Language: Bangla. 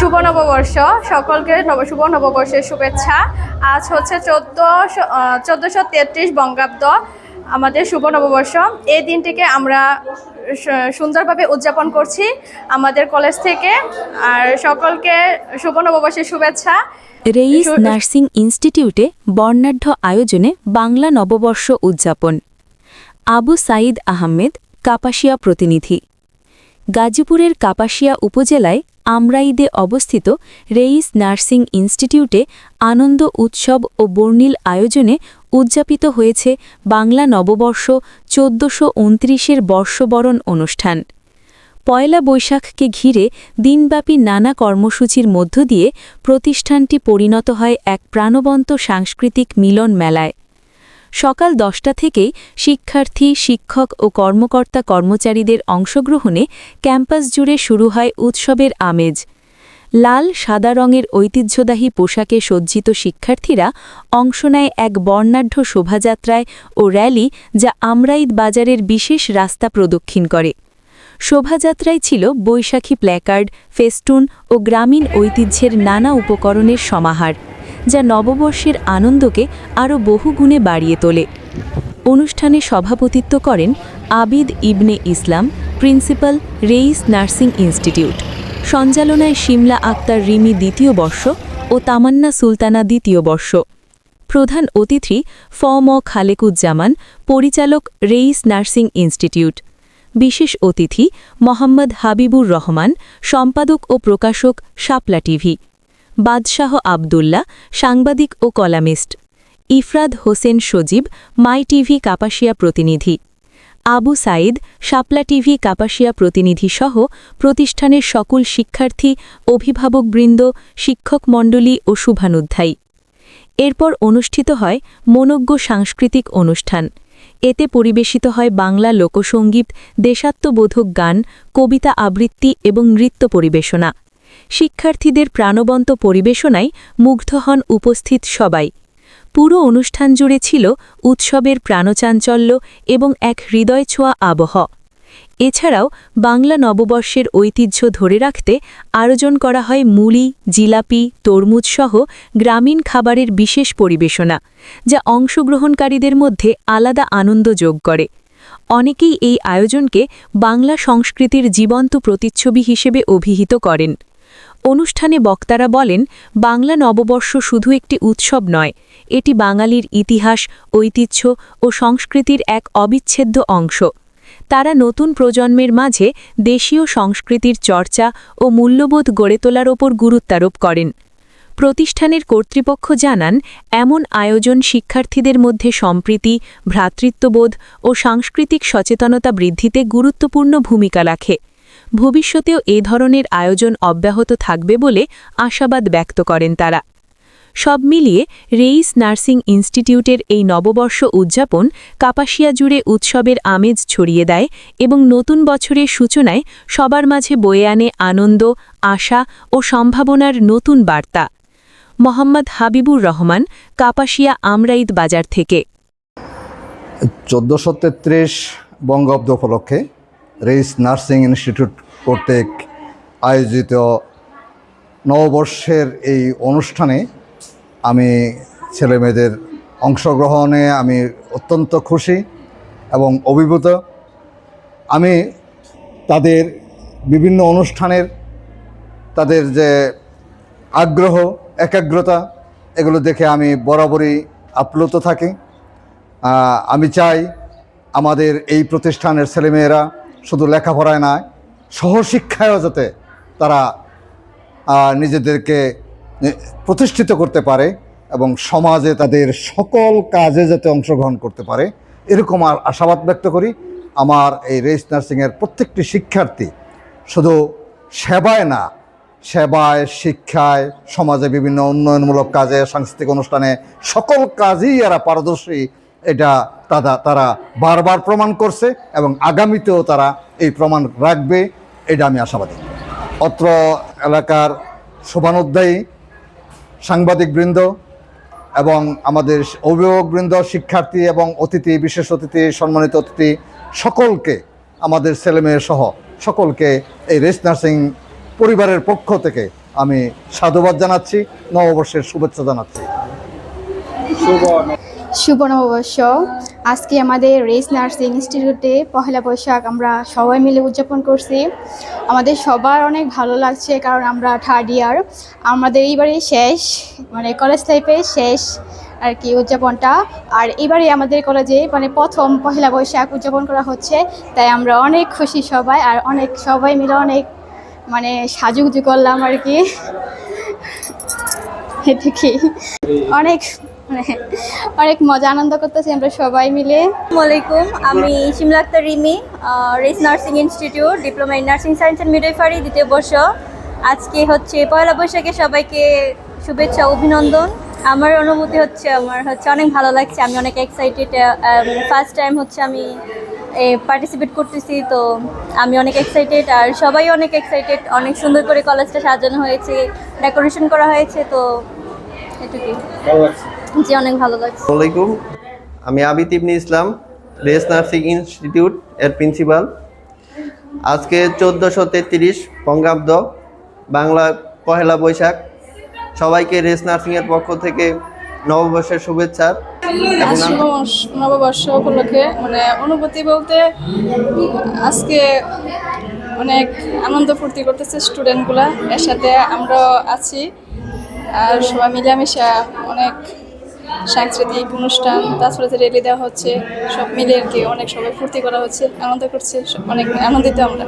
শুভ নববর্ষ, সকলকে শুভ নববর্ষের শুভেচ্ছা। আজ হচ্ছে 1433 বঙ্গাব্দ আমাদের শুভ নববর্ষ। এই দিনটিকে আমরা সুন্দরভাবে উদযাপন করছি আমাদের কলেজ থেকে। আর সকলকে শুভ নববর্ষের শুভেচ্ছা। রেইস নার্সিং ইনস্টিটিউটে বর্ণাঢ্য আয়োজনে বাংলা নববর্ষ উদযাপন। আবু সাঈদ আহমেদ, কাপাসিয়া প্রতিনিধি। গাজীপুরের কাপাসিয়া উপজেলায় আমরাইদে অবস্থিত রেইস নার্সিং ইনস্টিটিউটে আনন্দ উৎসব ও বর্ণিল আয়োজনে উদযাপিত হয়েছে বাংলা নববর্ষ 1429-এর বর্ষবরণ অনুষ্ঠান। পয়লা বৈশাখকে ঘিরে দিনব্যাপী নানা কর্মসূচির মধ্য দিয়ে প্রতিষ্ঠানটি পরিণত হয় এক প্রাণবন্ত সাংস্কৃতিক মিলন মেলায়। সকাল 10টা থেকেই শিক্ষার্থী, শিক্ষক ও কর্মকর্তা কর্মচারীদের অংশগ্রহণে ক্যাম্পাস জুড়ে শুরু হয় উৎসবের আমেজ। লাল সাদা রঙের ঐতিহ্যবাহী পোশাকে সজ্জিত শিক্ষার্থীরা অংশ নেয় এক বর্ণাঢ্য শোভাযাত্রায় ও র্যালি, যা আমরাইদ বাজারের বিশেষ রাস্তা প্রদক্ষিণ করে। শোভাযাত্রায় ছিল বৈশাখী প্ল্যাকার্ড, ফেস্টুন ও গ্রামীণ ঐতিহ্যের নানা উপকরণের সমাহার, যা নববর্ষের আনন্দকে আরও বহুগুণে বাড়িয়ে তোলে। অনুষ্ঠানে সভাপতিত্ব করেন আবিদ ইবনে ইসলাম, প্রিন্সিপাল, রেইস নার্সিং ইনস্টিটিউট। সঞ্চালনায় শিমলা আক্তার রিমি দ্বিতীয় বর্ষ ও তামান্না সুলতানা দ্বিতীয় বর্ষ। প্রধান অতিথি ফ.ম. খালেকুজ্জামান, পরিচালক, রেইস নার্সিং ইনস্টিটিউট। বিশেষ অতিথি মোহাম্মদ হাবিবুর রহমান, সম্পাদক ও প্রকাশক, শাপলা টিভি। বাদশাহ আবদুল্লাহ, সাংবাদিক ও কলামিস্ট। ইফরাদ হোসেন সজীব, মাই টিভি কাপাসিয়া প্রতিনিধি। আবু সাঈদ, শাপলা টিভি কাপাসিয়া প্রতিনিধি সহ প্রতিষ্ঠানের সকল শিক্ষার্থী, অভিভাবকবৃন্দ, শিক্ষক মণ্ডলী ও শুভানুধ্যায়ী। এরপর অনুষ্ঠিত হয় মনোজ্ঞ সাংস্কৃতিক অনুষ্ঠান। এতে পরিবেশিত হয় বাংলা লোকসঙ্গীত, দেশাত্মবোধক গান, কবিতা আবৃত্তি এবং নৃত্য পরিবেশনা। শিক্ষার্থীদের প্রাণবন্ত পরিবেশনায় মুগ্ধ হন উপস্থিত সবাই। পুরো অনুষ্ঠান জুড়ে ছিল উৎসবের প্রাণচাঞ্চল্য এবং এক হৃদয়ছোঁয়া আবহ। এছাড়াও বাংলা নববর্ষের ঐতিহ্য ধরে রাখতে আয়োজন করা হয় মুলি, জিলাপি, তরমুজ সহ গ্রামীণ খাবারের বিশেষ পরিবেশনা, যা অংশগ্রহণকারীদের মধ্যে আলাদা আনন্দ যোগ করে। অনেকেই এই আয়োজনকে বাংলা সংস্কৃতির জীবন্ত প্রতিচ্ছবি হিসেবে অভিহিত করেন। অনুষ্ঠানে বক্তারা বলেন, বাংলা নববর্ষ শুধু একটি উৎসব নয়, এটি বাঙালির ইতিহাস, ঐতিহ্য ও সংস্কৃতির এক অবিচ্ছেদ্য অংশ। তারা নতুন প্রজন্মের মাঝে দেশীয় সংস্কৃতির চর্চা ও মূল্যবোধ গড়ে তোলার ওপর গুরুত্বারোপ করেন। প্রতিষ্ঠানের কর্তৃপক্ষ জানান, এমন আয়োজন শিক্ষার্থীদের মধ্যে সম্প্রীতি, ভ্রাতৃত্ববোধ ও সাংস্কৃতিক সচেতনতা বৃদ্ধিতে গুরুত্বপূর্ণ ভূমিকা রাখে। ভবিষ্যতেও এ ধরনের আয়োজন অব্যাহত থাকবে বলে আশাবাদ ব্যক্ত করেন তারা। সব মিলিয়ে রেইস নার্সিং ইনস্টিটিউটের এই নববর্ষ উদযাপন কাপাসিয়া জুড়ে উৎসবের আমেজ ছড়িয়ে দেয় এবং নতুন বছরের সূচনায় সবার মাঝে বয়ে আনে আনন্দ, আশা ও সম্ভাবনার নতুন বার্তা। মোহাম্মদ হাবিবুর রহমান, কাপাসিয়া আমরাইদ বাজার থেকে। 1433 বঙ্গাব্দ উপলক্ষে রেইস নার্সিং ইনস্টিটিউট কর্তৃক আয়োজিত নববর্ষের এই অনুষ্ঠানে আমি ছেলেমেয়েদের অংশগ্রহণে আমি অত্যন্ত খুশি এবং অভিভূত। আমি তাদের বিভিন্ন অনুষ্ঠানের তাদের যে আগ্রহ, একাগ্রতা, এগুলো দেখে আমি বরাবরই আপ্লুত থাকি। আমি চাই আমাদের এই প্রতিষ্ঠানের ছেলেমেয়েরা শুধু লেখাপড়ায় নয়, সহশিক্ষায়ও যাতে তারা নিজেদেরকে প্রতিষ্ঠিত করতে পারে এবং সমাজে তাদের সকল কাজে যাতে অংশগ্রহণ করতে পারে, এরকম আশাবাদ ব্যক্ত করি। আমার এই রেইস নার্সিংয়ের প্রত্যেকটি শিক্ষার্থী শুধু সেবায় না, সেবায়, শিক্ষায়, সমাজে বিভিন্ন উন্নয়নমূলক কাজে, সাংস্কৃতিক অনুষ্ঠানে, সকল কাজেই এরা পারদর্শী, এটা তারা বারবার প্রমাণ করছে এবং আগামীতেও তারা এই প্রমাণ রাখবে, এটা আমি আশাবাদী। অত্র এলাকার শুভানুধ্যায়ী সাংবাদিকবৃন্দ এবং আমাদের অভিভাবকবৃন্দ, শিক্ষার্থী এবং অতিথি, বিশেষ অতিথি, সম্মানিত অতিথি সকলকে, আমাদের ছেলেমেয়ে সহ সকলকে এই রেইস নার্সিং পরিবারের পক্ষ থেকে আমি সাধুবাদ জানাচ্ছি, নববর্ষের শুভেচ্ছা জানাচ্ছি। শুভ নববর্ষ। আজকে আমাদের রেস নার্সিং ইনস্টিটিউটে পহেলা বৈশাখ আমরা সবাই মিলে উদযাপন করছি। আমাদের সবার অনেক ভালো লাগছে, কারণ আমরা থার্ড ইয়ার, আমাদের এইবারে শেষ, মানে কলেজ লাইফে শেষ আর কি উদযাপনটা। আর এবারে আমাদের কলেজে মানে প্রথম পহেলা বৈশাখ উদযাপন করা হচ্ছে, তাই আমরা অনেক খুশি সবাই, আর অনেক সবাই মিলে অনেক মানে সাজুগুজু করলাম আর কি। এটা কি অনেক মানে অনেক মজা আনন্দ করতেছি আমরা সবাই মিলে। আসসালামু আলাইকুম, আমি শিমলা আক্তার রিমি, রেস nursing institute, diploma in nursing science and midwifery, দ্বিতীয় বর্ষ। আজকে হচ্ছে পয়লা বৈশাখে সবাইকে শুভেচ্ছা, অভিনন্দন। আমার অনুভূতি হচ্ছে অনেক ভালো লাগছে, আমি অনেক এক্সাইটেড। ফার্স্ট টাইম হচ্ছে আমি পার্টিসিপেট করতেছি, তো আমি অনেক এক্সাইটেড, আর সবাই অনেক এক্সাইটেড। অনেক সুন্দর করে কলেজটা সাজানো হয়েছে, ডেকোরেশন করা হয়েছে, তো এটুকুই। জি, অনেক ভালো লাগছে। আসসালামু আলাইকুম, আমি আবিদ ইবনে ইসলাম, রেস নার্সিং ইনস্টিটিউট এর প্রিন্সিপাল। আজকে 1433 বঙ্গাব্দ, বাংলা পহেলা বৈশাখ। সবাইকে রেস নার্সিংয়ের পক্ষ থেকে নববর্ষের শুভেচ্ছা। এবং শুভ নববর্ষ উপলক্ষে মানে অনুভূতি বলতে আজকে অনেক আনন্দ ফুর্তি করতেছে স্টুডেন্টগুলা, এর সাথে আমরাও আছি। আর সবাই মিলেমিশা অনেক সাংস্কৃতিক অনুষ্ঠান, তাছাড়া যে রেলি দেওয়া হচ্ছে, সব মিলে আর কি অনেক সবাই ফুর্তি করা হচ্ছে, আনন্দ করছে, অনেক আনন্দিত আমরা।